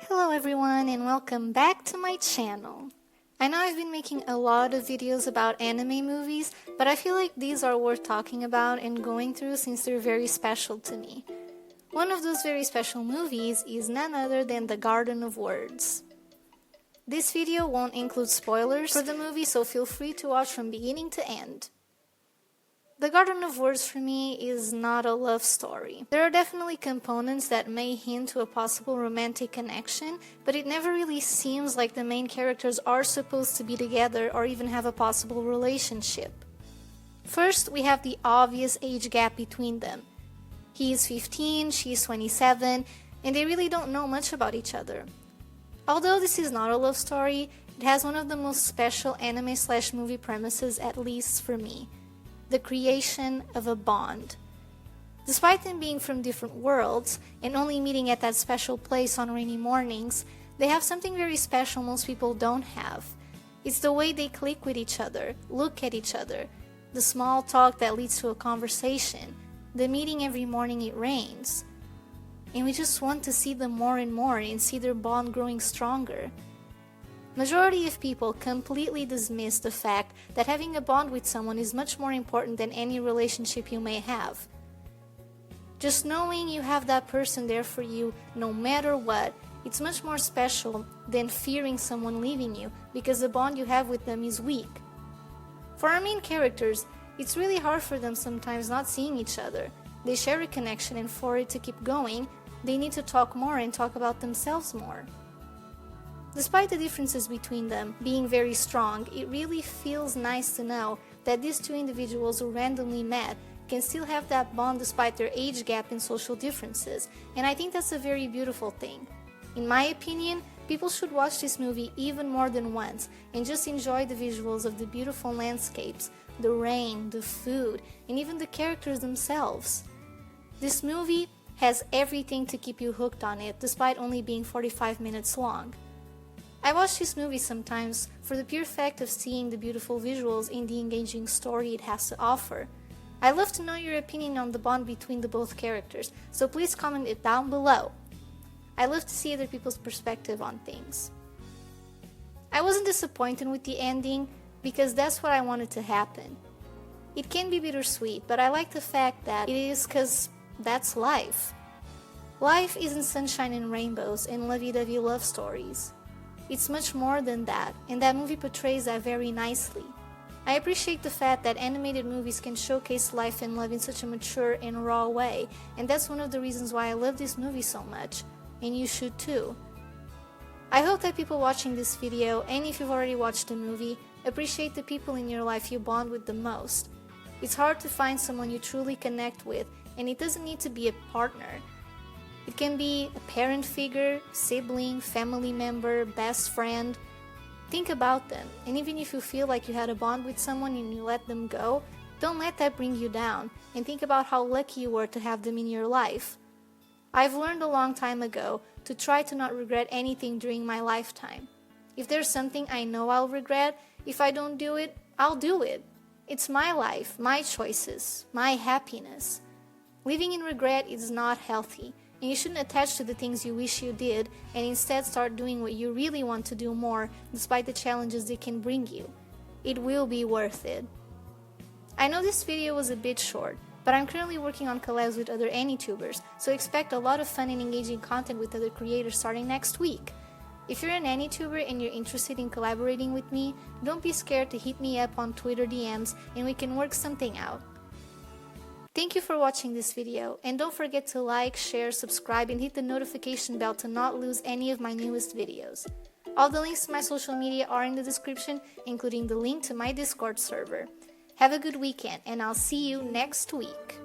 Hello everyone and welcome back to my channel. I know I've been making a lot of videos about anime movies, but I feel like these are worth talking about and going through since they're very special to me. One of those very special movies is none other than The Garden of Words. This video won't include spoilers for the movie, so feel free to watch from beginning to end. The Garden of Words for me is not a love story. There are definitely components that may hint to a possible romantic connection, but it never really seems like the main characters are supposed to be together or even have a possible relationship. First, we have the obvious age gap between them. He is 15, she is 27, and they really don't know much about each other. Although this is not a love story, it has one of the most special anime/movie premises, at least for me. The creation of a bond. Despite them being from different worlds and only meeting at that special place on rainy mornings, they have something very special most people don't have. It's the way they click with each other, look at each other, the small talk that leads to a conversation, the meeting every morning it rains. And we just want to see them more and more and see their bond growing stronger. Majority of people completely dismiss the fact that having a bond with someone is much more important than any relationship you may have. Just knowing you have that person there for you no matter what, it's much more special than fearing someone leaving you because the bond you have with them is weak. For our main characters, it's really hard for them sometimes not seeing each other. They share a connection, and for it to keep going, they need to talk more and talk about themselves more. Despite the differences between them being very strong, it really feels nice to know that these two individuals who randomly met can still have that bond despite their age gap and social differences, and I think that's a very beautiful thing. In my opinion, people should watch this movie even more than once and just enjoy the visuals of the beautiful landscapes, the rain, the food, and even the characters themselves. This movie has everything to keep you hooked on it despite only being 45 minutes long. I watch this movie sometimes for the pure fact of seeing the beautiful visuals and the engaging story it has to offer. I'd love to know your opinion on the bond between the both characters, so please comment it down below. I love to see other people's perspective on things. I wasn't disappointed with the ending because that's what I wanted to happen. It can be bittersweet, but I like the fact that it is because that's life. Life isn't sunshine and rainbows and lovey-dovey love stories. It's much more than that, and that movie portrays that very nicely. I appreciate the fact that animated movies can showcase life and love in such a mature and raw way, and that's one of the reasons why I love this movie so much, and you should too. I hope that people watching this video, and if you've already watched the movie, appreciate the people in your life you bond with the most. It's hard to find someone you truly connect with, and it doesn't need to be a partner. It can be a parent figure, sibling, family member, best friend. Think about them, and even if you feel like you had a bond with someone and you let them go, don't let that bring you down, and think about how lucky you were to have them in your life. I've learned a long time ago to try to not regret anything during my lifetime. If there's something I know I'll regret, if I don't do it, I'll do it. It's my life, my choices, my happiness. Living in regret is not healthy. And you shouldn't attach to the things you wish you did and instead start doing what you really want to do more despite the challenges they can bring you. It will be worth it. I know this video was a bit short, but I'm currently working on collabs with other AniTubers, so expect a lot of fun and engaging content with other creators starting next week. If you're an AniTuber and you're interested in collaborating with me, don't be scared to hit me up on Twitter DMs and we can work something out. Thank you for watching this video, and don't forget to like, share, subscribe, and hit the notification bell to not lose any of my newest videos. All the links to my social media are in the description, including the link to my Discord server. Have a good weekend, and I'll see you next week.